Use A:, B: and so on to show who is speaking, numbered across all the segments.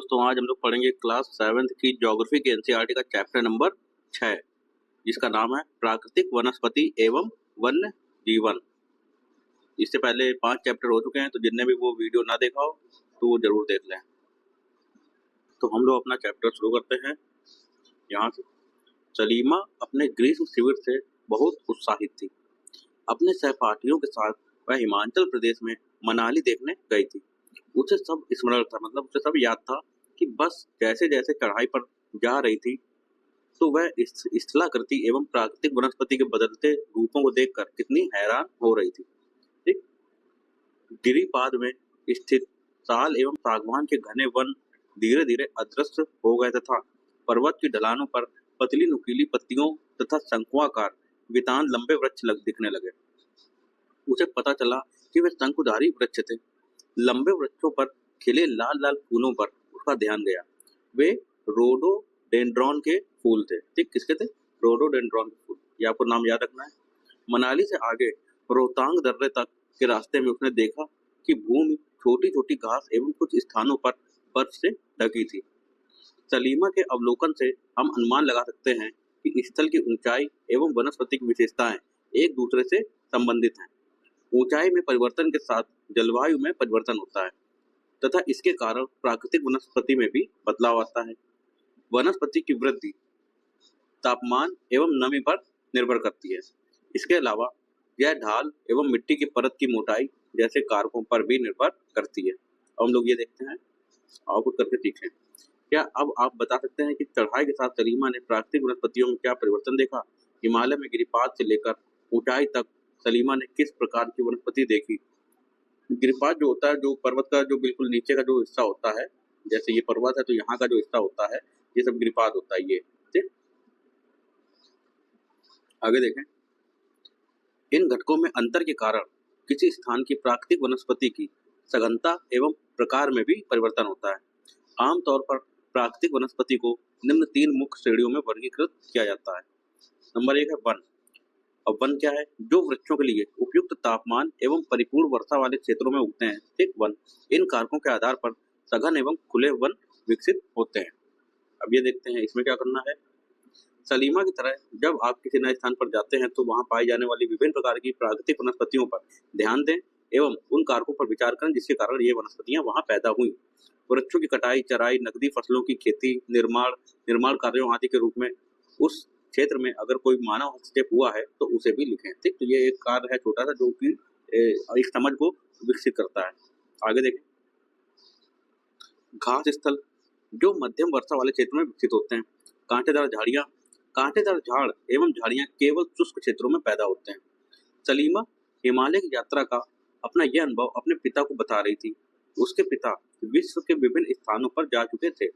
A: दोस्तों, आज हम लोग पढ़ेंगे क्लास 7th की ज्योग्राफी के एनसीईआरटी का चैप्टर नंबर 6, जिसका नाम है प्राकृतिक वनस्पति एवं वन्य जीवन। इससे पहले 5 चैप्टर हो चुके हैं, तो जिनने भी वो वीडियो ना देखा हो तो वो जरूर देख लें। तो हम लोग अपना चैप्टर शुरू करते हैं यहाँ से। सलीमा अपने ग्रीष्म शिविर से बहुत उत्साहित थी। अपने सहपाठियों के साथ वह हिमाचल प्रदेश में मनाली देखने गई थी। उसे सब स्मरण था, मतलब उसे सब याद था कि बस जैसे जैसे चढ़ाई पर जा रही थी तो वह इस स्थलाकृति एवं प्राकृतिक वनस्पति के बदलते रूपों को देखकर कितनी हैरान हो रही थी। ठीक, गिरिपाद में स्थित साल एवं सागवान के घने वन धीरे धीरे अदृश्य हो गए तथा पर्वत की ढलानों पर पतली नुकीली पत्तियों तथा शंकुआकार वितान लंबे वृक्ष दिखने लगे। उसे पता चला कि वे शंकुधारी वृक्ष थे। लंबे वृक्षों पर खिले लाल लाल फूलों पर उसका ध्यान गया। वे रोडोडेंड्रॉन के फूल थे। ठीक, किसके थे? रोडोडेंड्रॉन के फूल। ये आपको नाम याद रखना है। मनाली से आगे रोहतांग दर्रे तक के रास्ते में उसने देखा कि भूमि छोटी छोटी घास एवं कुछ स्थानों पर बर्फ से ढकी थी। सलीमा के अवलोकन से हम अनुमान लगा सकते हैं कि स्थल की ऊंचाई एवं वनस्पतिक विशेषताएं एक दूसरे से संबंधित हैं। ऊंचाई में परिवर्तन के साथ जलवायु में परिवर्तन होता है तथा इसके कारण प्राकृतिक वनस्पति में भी बदलाव आता है। वनस्पति की वृद्धि तापमान एवं नमी पर निर्भर करती है। इसके अलावा यह ढाल एवं मिट्टी की परत की मोटाई जैसे कारकों पर भी निर्भर करती है। अब हम लोग ये देखते हैं, आओ कुछ करके सीखें। क्या अब आप बता सकते हैं कि चढ़ाई के साथ सलीमा ने प्राकृतिक वनस्पतियों में क्या परिवर्तन देखा? हिमालय में गिरिपाद से लेकर ऊंचाई तक सलीमा ने किस प्रकार की वनस्पति देखी? गिरिपाद जो होता है, जो पर्वत का जो बिल्कुल नीचे का जो हिस्सा होता है, जैसे ये पर्वत है तो यहाँ का जो हिस्सा होता है ये सब गिरिपाद होता है। ये ठीक, आगे देखें। इन घटकों में अंतर के कारण किसी स्थान की प्राकृतिक वनस्पति की सघनता एवं प्रकार में भी परिवर्तन होता है। आमतौर पर प्राकृतिक वनस्पति को निम्न 3 मुख्य श्रेणियों में वर्गीकृत किया जाता है। नंबर 1 है वन। अब वन क्या है? जो वृक्षों के लिए उपयुक्त तापमान एवं परिपूर्ण वर्षा वाले क्षेत्रों में उगते हैं। ठीक, वन। इन कारकों के आधार पर सघन एवं खुले वन विकसित होते हैं। अब ये देखते हैं इसमें क्या करना है। सलीमा की तरह जब आप किसी नए स्थान पर जाते हैं तो वहां पाई जाने वाली विभिन्न प्रकार की प्राकृतिक वनस्पतियों पर ध्यान दें एवं उन कारकों पर विचार करें जिसके कारण ये वनस्पतियां वहां पैदा हुई। वृक्षों की कटाई, चराई, नकदी फसलों की खेती, निर्माण कार्यों आदि के रूप में उस क्षेत्र में अगर कोई मानव हस्तक्षेप हुआ है तो उसे भी लिखें। ठीक, तो ये एक कार्य है छोटा सा जो कि एक समझ को विकसित करता है। आगे देखें। घास स्थल जो मध्यम वर्षा वाले क्षेत्र में विकसित होते हैं। कांटेदार झाड़ एवं झाड़ियां केवल शुष्क क्षेत्रों में पैदा होते हैं। सलीमा हिमालय की यात्रा का अपना यह अनुभव अपने पिता को बता रही थी। उसके पिता विश्व के विभिन्न स्थानों पर जा चुके थे।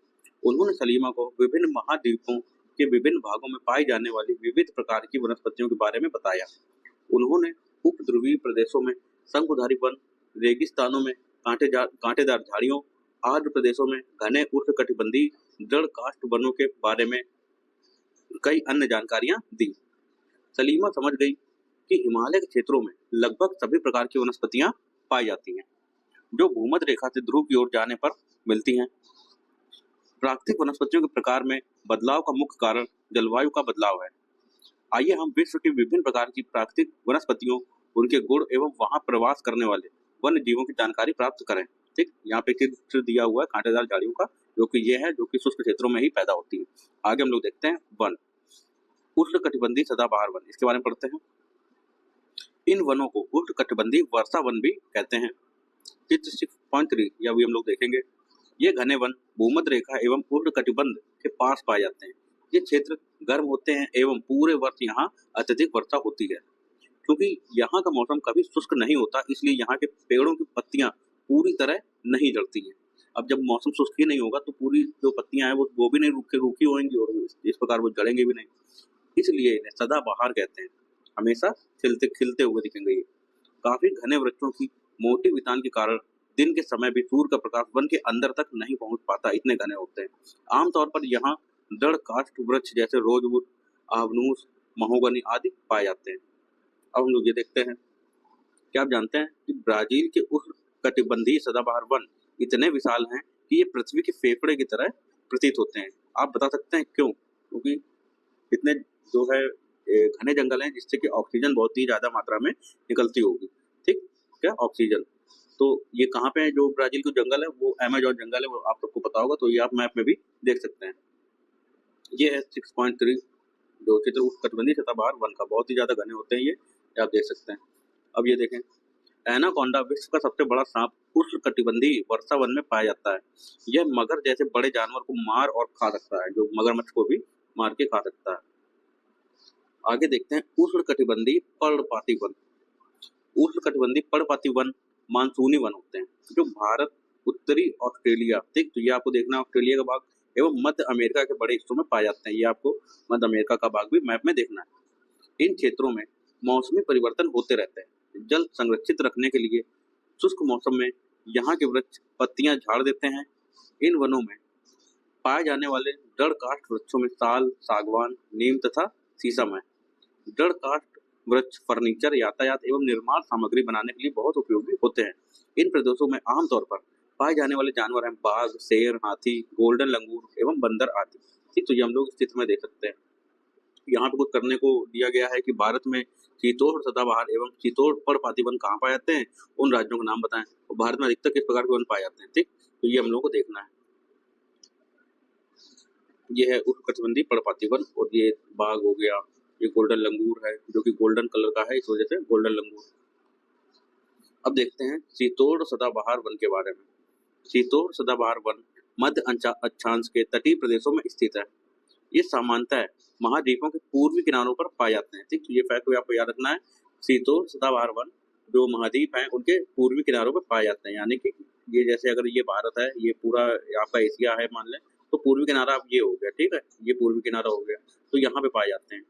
A: उन्होंने सलीमा को विभिन्न महाद्वीपों के विभिन्न भागों में पाई जाने वाली विविध प्रकार की वनस्पतियों के बारे में बताया। उन्होंने उपध्रुवीय प्रदेशों में शंकुधारी वन, रेगिस्तानों में कांटेदार झाड़ियों, आर्द्र प्रदेशों में घने उष्णकटिबंधीय जड़ काष्ठ वनों के बारे में कई अन्य जानकारियां दी। सलीमा समझ गई कि हिमालय के क्षेत्रों में लगभग सभी प्रकार की वनस्पतियां पाई जाती हैं जो भूमध्य रेखा से ध्रुव की ओर जाने पर मिलती हैं। प्राकृतिक वनस्पतियों के प्रकार में बदलाव का मुख्य कारण जलवायु का बदलाव है। आइए हम विश्व की विभिन्न प्रकार की प्राकृतिक वनस्पतियों, उनके गुण एवं वहां प्रवास करने वाले वन्य जीवों की जानकारी प्राप्त करें। ठीक, यहाँ पे चित्र दिया हुआ है कांटेदार झाड़ियों का, जो कि ये है जो कि शुष्क क्षेत्रों में ही पैदा होती है। आगे हम लोग देखते हैं वन। उष्णकटिबंधीय सदाबहार वन, इसके बारे में पढ़ते हैं। इन वनों को उष्णकटिबंधीय वर्षा वन भी कहते हैं। चित्र 6.3 या भी हम लोग देखेंगे। ये घने वन भूमध्य रेखा एवं उष्णकटिबंध के पास पाए जाते हैं। ये क्षेत्र गर्म होते हैं एवं पूरे वर्ष यहाँ अत्यधिक वर्षा होती है। क्योंकि यहाँ का मौसम कभी शुष्क नहीं होता, इसलिए यहाँ के पेड़ों की पत्तियां पूरी तरह नहीं जलती हैं। अब जब मौसम शुष्क ही नहीं होगा तो पूरी जो पत्तियां हैं वो भी नहीं रूखी होंगी और इस प्रकार वो जलेंगे भी नहीं। इसलिए इन्हें सदाबहार कहते हैं। हमेशा खिलते हुए दिखेंगे। ये काफी घने वृक्षों की मोटी वितान के कारण दिन के समय भी सूर्य का प्रकाश वन के अंदर तक नहीं पहुंच पाता, इतने घने होते हैं। आमतौर पर यहाँ दृढ़ काष्ठ वृक्ष जैसे रोजवुड, आहवनूस, महोगनी आदि पाए जाते हैं। अब हम लोग ये देखते हैं। क्या आप जानते हैं कि ब्राजील के उष्णकटिबंधीय सदाबहार वन इतने विशाल हैं कि ये पृथ्वी के फेफड़े की तरह प्रतीत होते हैं। आप बता सकते हैं क्यों? क्योंकि इतने जो है घने जंगल हैं जिससे कि ऑक्सीजन बहुत ही ज़्यादा मात्रा में निकलती होगी। ठीक, क्या ऑक्सीजन? तो ये कहाँ पे है? जो ब्राज़ील के जंगल है वो अमेज़न जंगल है, वो आप सबको पता होगा, तो ये आप मैप में भी देख सकते हैं। ये है 6.3 जो चित्र उष्णकटिबंधीय सदाबहार वन का, बहुत ही ज़्यादा घने होते हैं ये आप देख सकते हैं। अब ये देखें, एनाकोंडा विश्व का सबसे बड़ा सांप उष्णकटिबंधीय वर्षा वन में पाया जाता है। यह मगर जैसे बड़े जानवर को मार और खा सकता है, जो मगरमच्छ को भी मार के खा सकता है। आगे देखते हैं उष्णकटिबंधीय पर्णपाती वन। उष्णकटिबंधीय पर्णपाती वन मानसूनी वन होते हैं जो भारत, उत्तरी ऑस्ट्रेलिया, ठीक, तो ये आपको देखना है ऑस्ट्रेलिया का भाग, एवं मध्य अमेरिका के बड़े हिस्सों में पाए जाते हैं। ये आपको मध्य अमेरिका का भाग भी मैप में देखना है। इन क्षेत्रों में मौसमी परिवर्तन होते रहते हैं। जल संरक्षित रखने के लिए शुष्क मौसम में यहाँ के वृक्ष पत्तियां झाड़ देते हैं। इन वनों में पाए जाने वाले जड़ काष्ठ वृक्षों में साल, सागवान, नीम तथा शीशम है। जड़ काष्ठ वृक्ष फर्नीचर, यातायात एवं निर्माण सामग्री बनाने के लिए बहुत उपयोगी होते हैं। इन प्रदेशों में आमतौर पर पाए जाने वाले जानवर हैं बाघ, शेर, हाथी, गोल्डन लंगूर एवं बंदर आदि। ठीक, तो ये हम लोग इस चित्र में देख सकते हैं। यहाँ पे कुछ करने को दिया गया है कि भारत में शीतोष्ण सदाबहार एवं शीतोष्ण पर्णपाती वन कहाँ पाए जाते हैं, उन राज्यों के नाम बताएं। और भारत में अधिकतर किस प्रकार के वन पाए जाते हैं। ठीक, तो ये हम लोग को देखना है। ये है उष्णकटिबंधीय पर्णपाती वन, और ये बाघ हो गया, ये गोल्डन लंगूर है जो कि गोल्डन कलर का है, इस वजह से गोल्डन लंगूर। अब देखते हैं शीतोष्ण सदाबहार वन के बारे में। शीतोष्ण सदाबहार वन मध्य अक्षांश के तटीय प्रदेशों में स्थित है। ये सामान्यतः महाद्वीपों के पूर्वी किनारों पर पाए जाते हैं। ठीक, तो ये फैक्ट भी आपको याद रखना है। शीतोष्ण सदाबहार वन जो महाद्वीप हैं उनके पूर्वी किनारों पर पाए जाते हैं, यानी कि ये जैसे अगर ये भारत है, ये पूरा आपका एशिया है मान लें, तो पूर्वी किनारा अब ये हो गया। ठीक है, ये पूर्वी किनारा हो गया, तो यहाँ पे पाए जाते हैं।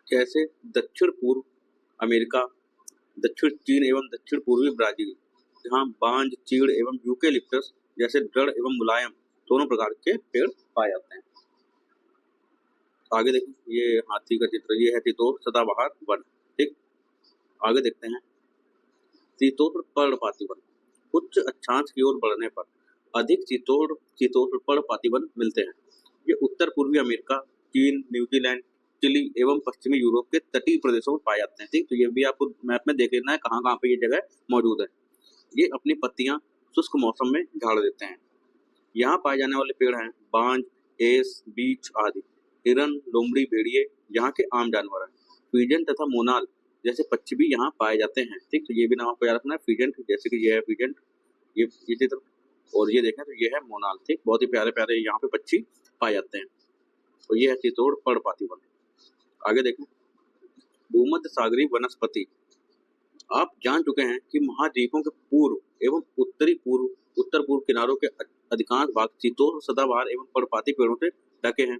A: जैसे दक्षिण पूर्व अमेरिका, दक्षिण चीन एवं दक्षिण पूर्वी ब्राजील, जहाँ बांज, चीड़ एवं यूकेलिप्टस जैसे दृढ़ एवं मुलायम दोनों प्रकार के पेड़ पाए जाते हैं। आगे देखें, ये हाथी का चित्र, ये है शीतोष्ण सदाबहार वन। ठीक, आगे देखते हैं शीतोष्ण पर्णपाती वन। उच्च अक्षांश की ओर बढ़ने पर अधिक शीतोष्ण पर्णपाती वन मिलते हैं। ये उत्तर पूर्वी अमेरिका, चीन, न्यूजीलैंड, चिली एवं पश्चिमी यूरोप के तटीय प्रदेशों में पाए जाते हैं। ठीक, तो ये भी आपको मैप में देख लेना है कहाँ कहाँ पे ये जगह मौजूद है। ये अपनी पत्तियां शुष्क मौसम में झाड़ देते हैं। यहाँ पाए जाने वाले पेड़ हैं बांज, एस, बीच आदि। हिरन, लोमड़ी, भेड़िए यहाँ के आम जानवर हैं। पीजन तथा मोनाल जैसे पक्षी भी यहाँ पाए जाते हैं। ठीक, तो ये भी नाम आपको याद रखना है। पीजन, जैसे कि ये है पीजन, ये चित्र, और ये देखें तो ये है मोनाल। ठीक, बहुत ही प्यारे प्यारे यहाँ पे पक्षी पाए जाते हैं। तो ये है शीतोष्ण पर्णपाती वन। आगे देखें भूमध्य सागरीय वनस्पति। आप जान चुके हैं कि महाद्वीपों के पूर्व एवं उत्तर पूर्व किनारों के अधिकांश भाग शीतोष्ण सदाबहार एवं पर्णपाती पेड़ों से ढके हैं।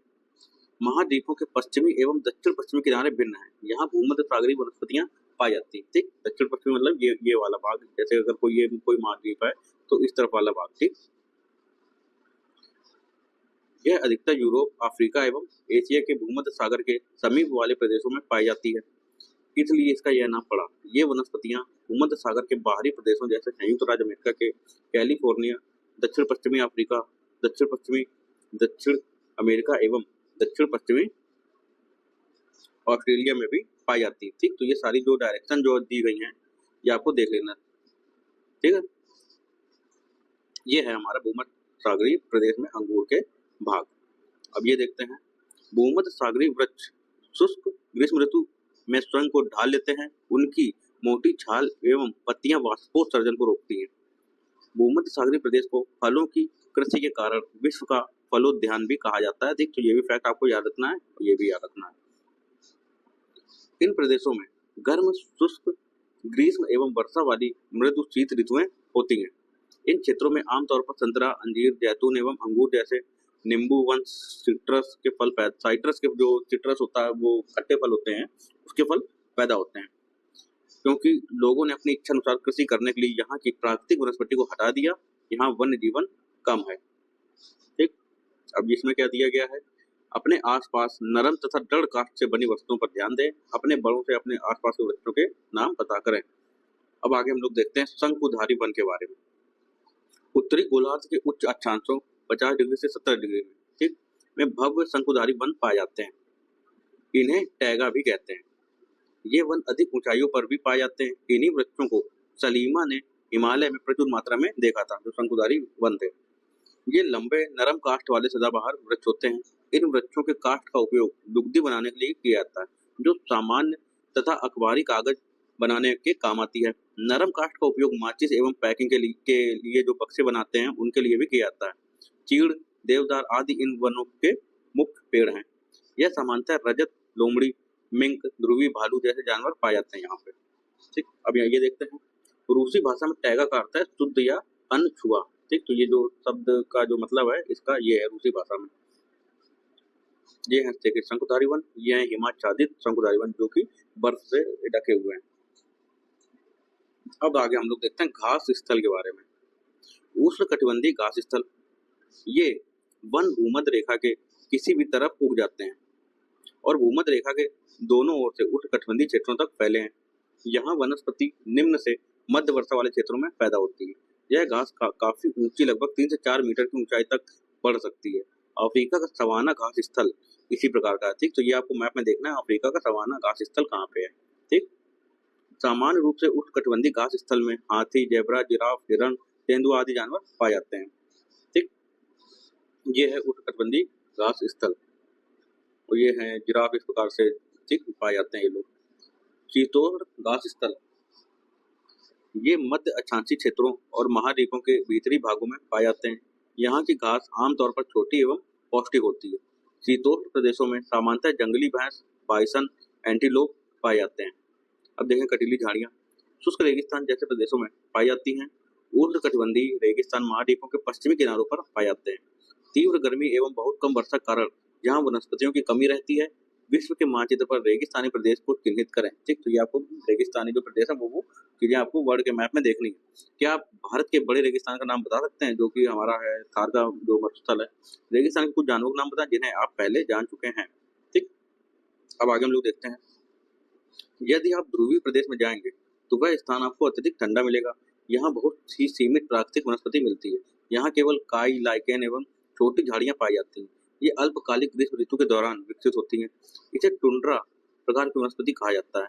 A: महाद्वीपों के पश्चिमी एवं दक्षिण पश्चिमी किनारे भिन्न हैं। यहाँ भूमध्य सागरीय वनस्पतियां पाई जाती हैं। ठीक, दक्षिण पश्चिमी मतलब ये वाला भाग, जैसे अगर कोई महाद्वीप है तो इस तरफ वाला भाग। ठीक, यह अधिकतर यूरोप, अफ्रीका एवं एशिया के भूमध्य सागर के समीप वाले प्रदेशों में पाई जाती है, इसलिए इसका यह नाम पड़ा। ये वनस्पतियां भूमध्य सागर के बाहरी प्रदेशों जैसे संयुक्त राज्य अमेरिका के कैलिफोर्निया, दक्षिण पश्चिमी अफ्रीका, दक्षिण अमेरिका एवं दक्षिण पश्चिमी ऑस्ट्रेलिया में भी पाई जाती है। ठीक, तो ये सारी जो डायरेक्शन जो दी गई हैं ये आपको देख लेना। ठीक है, ये है हमारा भूमध्य सागरीय प्रदेश में अंगूर के भाग। अब ये देखते हैं भूमध्य सागरीय वृक्ष शुष्क ग्रीष्म ऋतु में स्वयं को ढाल लेते हैं। उनकी मोटी छाल एवं पत्तियां वाष्पोत्सर्जन को रोकती हैं। भूमध्य सागरीय प्रदेश को फलों की कृषि के कारण विश्व का फलोद्यान भी कहा जाता है। देख, तो ये भी फैक्ट आपको याद रखना है, ये भी याद रखना है। इन प्रदेशों में गर्म, शुष्क, ग्रीष्म एवं वर्षा वाली मृदु शीत ऋतुएं होती हैं। इन क्षेत्रों में आमतौर पर संतरा, अंजीर, जैतून एवं अंगूर जैसे नींबू वन साइट्रस के जो सिट्रस होता है वो खट्टे फल होते हैं, उसके फल पैदा होते हैं। क्योंकि लोगों ने अपनी इच्छा अनुसार कृषि करने के लिए यहाँ की प्राकृतिक वनस्पति को हटा दिया, यहाँ वन्य जीवन कम है। ठीक, अब इसमें क्या दिया गया है, अपने आसपास नरम तथा दृढ़ काष्ठ से बनी वस्तुओं पर ध्यान दें। अपने बड़ों से अपने आसपास के वृक्षों के नाम पता करें। अब आगे हम लोग देखते हैं शंकुधारी वन के बारे में। उत्तरी गोलार्ध के उच्च अक्षांशों 50 डिग्री से 70 डिग्री में, ठीक, में भव्य शंकुधारी वन पाए जाते हैं। इन्हें टैगा भी कहते हैं। ये वन अधिक ऊंचाइयों पर भी पाए जाते हैं। इन्हीं वृक्षों को सलीमा ने हिमालय में प्रचुर मात्रा में देखा था, जो शंकुधारी वन थे। ये लंबे नरम काष्ठ वाले सदाबहार वृक्ष होते हैं। इन वृक्षों के काष्ठ का उपयोग लुगदी बनाने के लिए किया जाता है, जो सामान्य तथा अखबारी कागज बनाने के काम आती है। नरम काष्ठ का उपयोग माचिस एवं पैकिंग के लिए जो बक्से बनाते हैं उनके लिए भी किया जाता है। चीड़, देवदार आदि इन वनों के मुख्य पेड़ हैं। यह सामान्यतः रजत, लोमड़ी, मिंक, ध्रुवी भालू जैसे जानवर पाए जाते हैं यहाँ पे। ठीक, अब ये देखते हैं। रूसी भाषा में टैगा का अर्थ है शुद्ध या अनछुआ। ठीक, तो ये जो शब्द का जो मतलब है इसका ये है रूसी भाषा में। ये है देखिए शंकुधारी वन, ये है हिमाच्छादित शंकुधारी वन जो कि बर्फ से ढके हुए हैं। अब आगे हम लोग देखते हैं घास स्थल के बारे में। उष्णकटिबंधीय घास स्थल, ये वन भूमध्य रेखा के किसी भी तरफ उग जाते हैं और भूमध्य रेखा के दोनों ओर से उष्णकटिबंधीय क्षेत्रों तक फैले हैं। यहाँ वनस्पति निम्न से मध्य वर्षा वाले क्षेत्रों में पैदा होती है। यह घास काफी ऊंची, लगभग 3 से 4 मीटर की ऊंचाई तक बढ़ सकती है। अफ्रीका का सवाना घास स्थल इसी प्रकार का है। ठीक, तो ये आपको मैप में देखना है अफ्रीका का सवाना घास स्थल कहाँ पे है। ठीक, सामान्य रूप से उष्णकटिबंधीय घास स्थल में हाथी, जेब्रा, जिराफ, हिरण, तेंदुआ आदि जानवर पाए जाते हैं। ठीक, ये है उष्णकटिबंधीय घास स्थल और ये है जिराफ, इस प्रकार से ठीक पाए जाते हैं ये लोग। शीतोष्ण घास स्थल, ये मध्य अक्षांशीय क्षेत्रों और महाद्वीपों के भीतरी भागों में पाए जाते हैं। यहाँ की घास आमतौर पर छोटी एवं पौष्टिक होती है। शीतोष्ण प्रदेशों में सामान्यतः जंगली भैंस, बाइसन, एंटीलोप पाए जाते हैं। अब देखें कटीली झाड़ियाँ, शुष्क रेगिस्तान जैसे प्रदेशों में पाई जाती हैं। उष्णकटिबंधीय रेगिस्तान महाद्वीपों के पश्चिमी किनारों पर पाए जाते हैं। तीव्र गर्मी एवं बहुत कम वर्षा के कारण जहाँ वनस्पतियों की कमी रहती है। विश्व के मानचित्र पर रेगिस्तानी प्रदेश को चिन्हित करें। ठीक, तो ये आपको रेगिस्तानी जो प्रदेश है वो चीजें आपको वर्ल्ड के मैप में देखनी है। क्या आप भारत के बड़े रेगिस्तान का नाम बता सकते हैं, जो कि हमारा है थार का जो मरुस्थल है। रेगिस्तान के कुछ जानवरों का नाम बताएं जिन्हें आप पहले जान चुके हैं। ठीक, अब आगे हम लोग देखते हैं। यदि आप ध्रुवीय प्रदेश में जाएंगे तो वह स्थान आपको अत्यधिक ठंडा मिलेगा। यहाँ बहुत ही सीमित प्राकृतिक वनस्पति मिलती है। यहाँ केवल काई, लाइकेन एवं छोटी झाड़ियाँ पाई जाती हैं। ये अल्पकालिक ग्रीष्म ऋतु के दौरान विकसित होती हैं। इसे टुंड्रा प्रकार की वनस्पति कहा जाता है।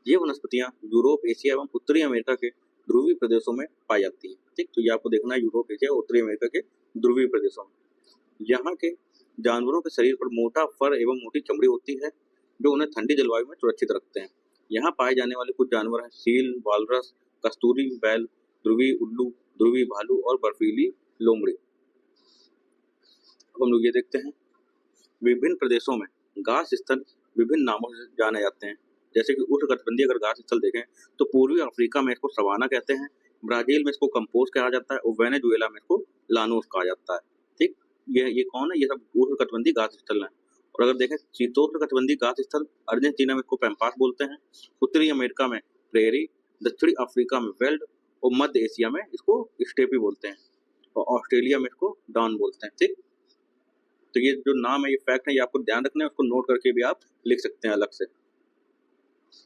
A: ये वनस्पतियाँ यूरोप, एशिया एवं उत्तरी अमेरिका के ध्रुवीय प्रदेशों में पाई जाती हैं। ठीक, तो ये आपको देखना है यूरोप, एशिया और उत्तरी अमेरिका के ध्रुवीय प्रदेशों में। यहाँ के जानवरों के शरीर पर मोटा फर एवं मोटी चमड़ी होती है जो उन्हें ठंडी जलवायु में सुरक्षित रखते हैं। यहाँ पाए जाने वाले कुछ जानवर हैं सील, वालरस, कस्तूरी बैल, ध्रुवी उल्लू, ध्रुवी भालू और बर्फीली लोमड़ी। अब हम लोग ये देखते हैं विभिन्न प्रदेशों में घास स्थल विभिन्न नामों से जाने जाते हैं। जैसे कि उष्णकटिबंधीय अगर घास स्थल देखें तो पूर्वी अफ्रीका में इसको सवाना कहते हैं, ब्राजील में इसको कंपोज कहा जाता है और वेनेजुएला में इसको लानोस कहा जाता है। ठीक, ये कौन है, ये सब उष्णकटिबंधीय घास स्थल हैं। और अगर देखें शीतोष्णकटिबंधीय घास स्थल, अर्जेंटीना में इसको पैम्पास बोलते हैं, उत्तरी अमेरिका में प्रेरी, दक्षिणी अफ्रीका में वेल्ड और मध्य एशिया में इसको स्टेपी बोलते हैं और ऑस्ट्रेलिया में इसको डॉन बोलते हैं। ठीक, तो ये जो नाम है, ये फैक्ट है, ये आपको ध्यान रखना है, उसको नोट करके भी आप लिख सकते हैं अलग से।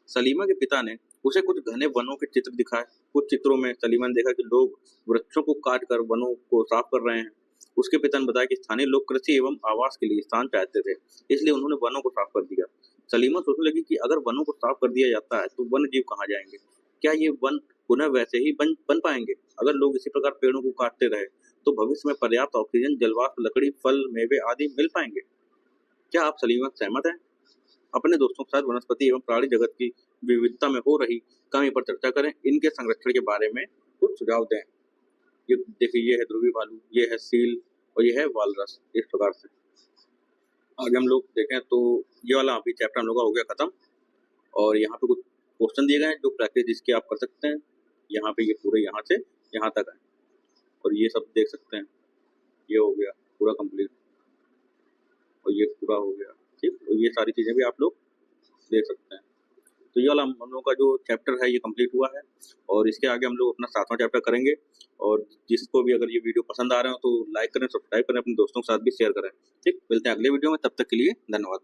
A: सलीमा के पिता ने उसे कुछ घने वनों के चित्र दिखाए। कुछ चित्रों में सलीमा ने देखा कि लोग वृक्षों को काट कर वनों को साफ कर रहे हैं। उसके पिता ने बताया कि स्थानीय लोग कृषि एवं आवास के लिए स्थान चाहते थे, इसलिए उन्होंने वनों को साफ कर दिया। सलीमा सोचने लगी कि अगर वनों को साफ कर दिया जाता है तो वन्य जीव कहाँ जाएंगे? क्या ये वन पुनः वैसे ही बन पाएंगे? अगर लोग इसी प्रकार पेड़ों को काटते रहे तो भविष्य में पर्याप्त ऑक्सीजन, जलवाष्प, लकड़ी, फल, मेवे आदि मिल पाएंगे? क्या आप सलीमा सहमत हैं? अपने दोस्तों के साथ वनस्पति एवं प्राणी जगत की विविधता में हो रही कमी पर चर्चा करें। इनके संरक्षण के बारे में कुछ सुझाव दें। ये देखिए, ये है ध्रुवी भालू, ये है सील और ये है वालरस। इस प्रकार से आगे हम लोग देखें तो ये वाला अभी चैप्टर हम लोग का हो गया खत्म। और यहाँ पे कुछ क्वेश्चन दिए गए हैं जो प्रैक्टिस जिसकी आप कर सकते हैं। यहाँ पे ये पूरे यहाँ से यहाँ तक है और ये सब देख सकते हैं। ये हो गया पूरा कंप्लीट और ये पूरा हो गया। ठीक, तो ये सारी चीज़ें भी आप लोग देख सकते हैं। तो ये वाला हम लोगों का जो चैप्टर है ये कंप्लीट हुआ है और इसके आगे हम लोग अपना 7वां चैप्टर करेंगे। और जिसको भी अगर ये वीडियो पसंद आ रहे हो तो लाइक करें, सब्सक्राइब करें, अपने दोस्तों के साथ भी शेयर करें। ठीक, मिलते हैं अगले वीडियो में, तब तक के लिए धन्यवाद।